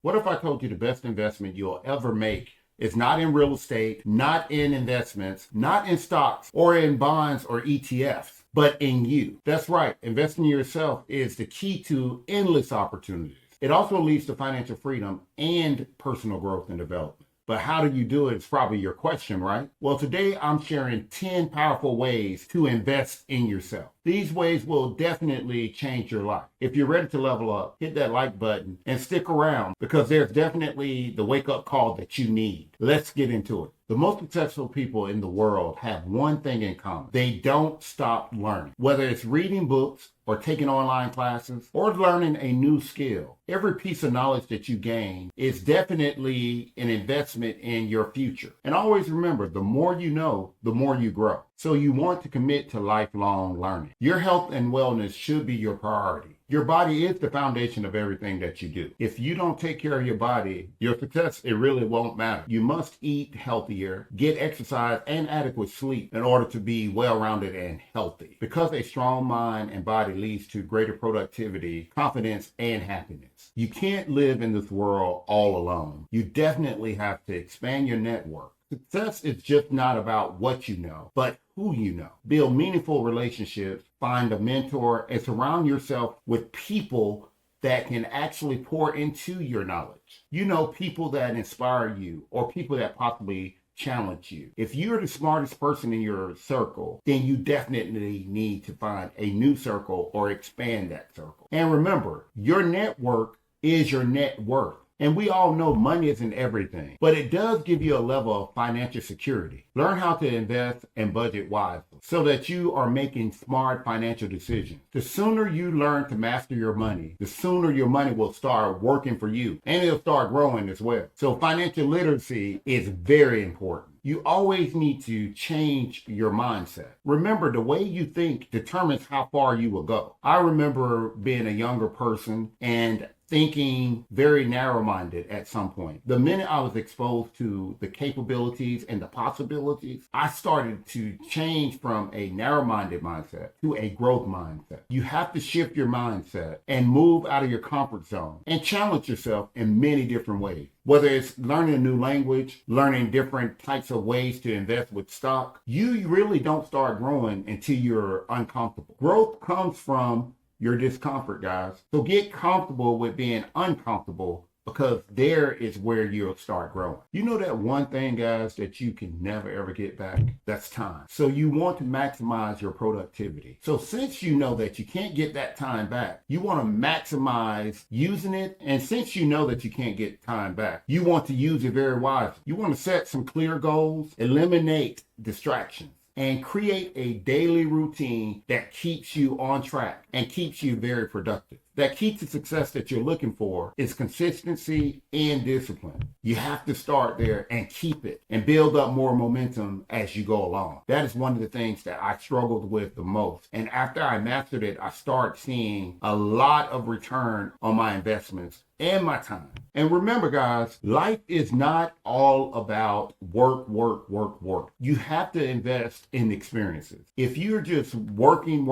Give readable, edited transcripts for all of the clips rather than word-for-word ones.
What if I told you the best investment you'll ever make is not in real estate, not in investments, not in stocks or in bonds or ETFs, but in you? That's right. Investing in yourself is the key to endless opportunities. It also leads to financial freedom and personal growth and development. But how do you do it is probably your question, right? Well, today I'm sharing 10 powerful ways to invest in yourself. These ways will definitely change your life. If you're ready to level up, hit that like button and stick around because there's definitely the wake up call that you need. Let's get into it. The most successful people in the world have one thing in common. They don't stop learning. Whether it's reading books or taking online classes or learning a new skill, every piece of knowledge that you gain is definitely an investment in your future. And always remember, the more you know, the more you grow. So you want to commit to lifelong learning. Your health and wellness should be your priority. Your body is the foundation of everything that you do. If you don't take care of your body, your success, it really won't matter. You must eat healthier, get exercise and adequate sleep in order to be well-rounded and healthy. Because a strong mind and body leads to greater productivity, confidence, and happiness. You can't live in this world all alone. You definitely have to expand your network. Success is just not about what you know, but who you know. Build meaningful relationships, find a mentor, and surround yourself with people that can actually pour into your knowledge. You know, people that inspire you or people that possibly challenge you. If you're the smartest person in your circle, then you definitely need to find a new circle or expand that circle. And remember, your network is your net worth. And we all know money isn't everything, but it does give you a level of financial security. Learn how to invest and budget wisely so that you are making smart financial decisions. The sooner you learn to master your money, the sooner your money will start working for you and it'll start growing as well. So financial literacy is very important. You always need to change your mindset. Remember, the way you think determines how far you will go. I remember being a younger person and thinking very narrow-minded at some point. The minute I was exposed to the capabilities and the possibilities, I started to change from a narrow-minded mindset to a growth mindset. You have to shift your mindset and move out of your comfort zone and challenge yourself in many different ways. Whether it's learning a new language, learning different types of ways to invest with stock, you really don't start growing until you're uncomfortable. Growth comes from your discomfort, guys. So get comfortable with being uncomfortable because there is where you'll start growing. You know that one thing, guys, that you can never ever get back? That's time. So you want to maximize your productivity. So since you know that you can't get that time back, you want to maximize using it. And since you know that you can't get time back, you want to use it very wisely. You want to set some clear goals, eliminate distractions, and create a daily routine that keeps you on track and keeps you very productive. That key to success that you're looking for is consistency and discipline. You have to start there and keep it and build up more momentum as you go along. That is one of the things that I struggled with the most. And after I mastered it, I started seeing a lot of return on my investments and my time. And remember, guys, life is not all about work. You have to invest in experiences. If you're just working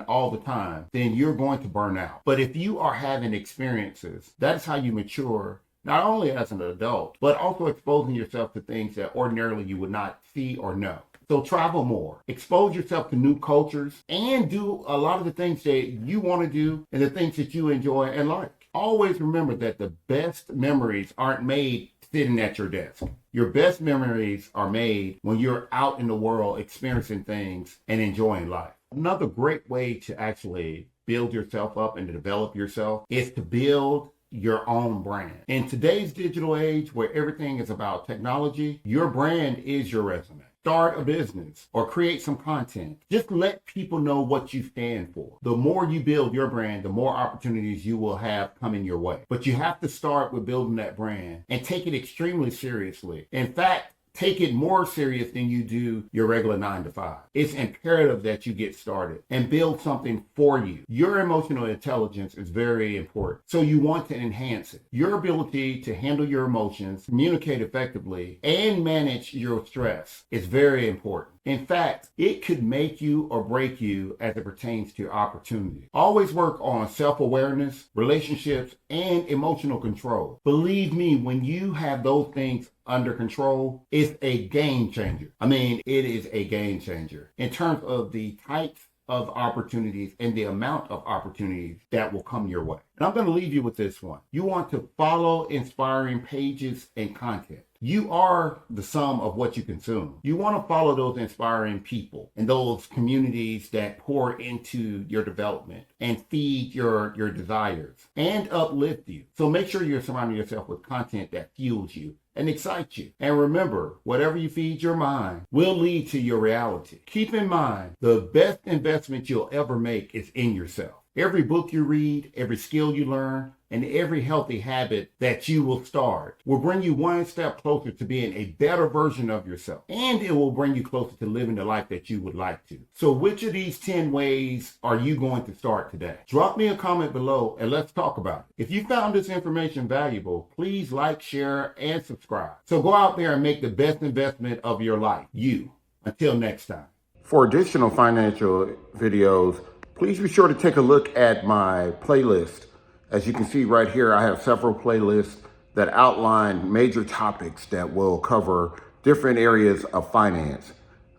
all the time, then you're going to burn out. But if you are having experiences, that's how you mature, not only as an adult, but also exposing yourself to things that ordinarily you would not see or know. So travel more, expose yourself to new cultures, and do a lot of the things that you want to do and the things that you enjoy and like. Always remember that the best memories aren't made sitting at your desk. Your best memories are made when you're out in the world experiencing things and enjoying life. Another great way to actually build yourself up and to develop yourself is to build your own brand. In today's digital age where everything is about technology, your brand is your resume. Start a business or create some content. Just let people know what you stand for. The more you build your brand, the more opportunities you will have coming your way. But you have to start with building that brand and take it extremely seriously. In fact, take it more serious than you do your regular 9 to 5. It's imperative that you get started and build something for you. Your emotional intelligence is very important. So you want to enhance it. Your ability to handle your emotions, communicate effectively, and manage your stress is very important. In fact, it could make you or break you as it pertains to opportunity. Always work on self-awareness, relationships, and emotional control. Believe me, when you have those things under control, it's a game changer. I mean, it is a game changer in terms of the types of opportunities and the amount of opportunities that will come your way. And I'm going to leave you with this one. You want to follow inspiring pages and content. You are the sum of what you consume. You want to follow those inspiring people and those communities that pour into your development and feed your desires and uplift you. So make sure you're surrounding yourself with content that fuels you and excites you. And remember, whatever you feed your mind will lead to your reality. Keep in mind, the best investment you'll ever make is in yourself. Every book you read, every skill you learn, and every healthy habit that you will start will bring you one step closer to being a better version of yourself. And it will bring you closer to living the life that you would like to. So which of these 10 ways are you going to start today? Drop me a comment below and let's talk about it. If you found this information valuable, please like, share, and subscribe. So go out there and make the best investment of your life. You. Until next time. For additional financial videos, please be sure to take a look at my playlist. As you can see right here, I have several playlists that outline major topics that will cover different areas of finance.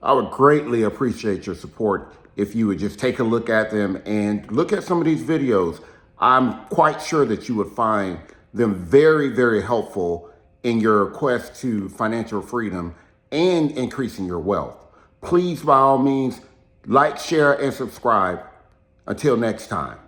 I would greatly appreciate your support if you would just take a look at them and look at some of these videos. I'm quite sure that you would find them very, very helpful in your quest to financial freedom and increasing your wealth. Please, by all means, like, share, and subscribe. Until next time.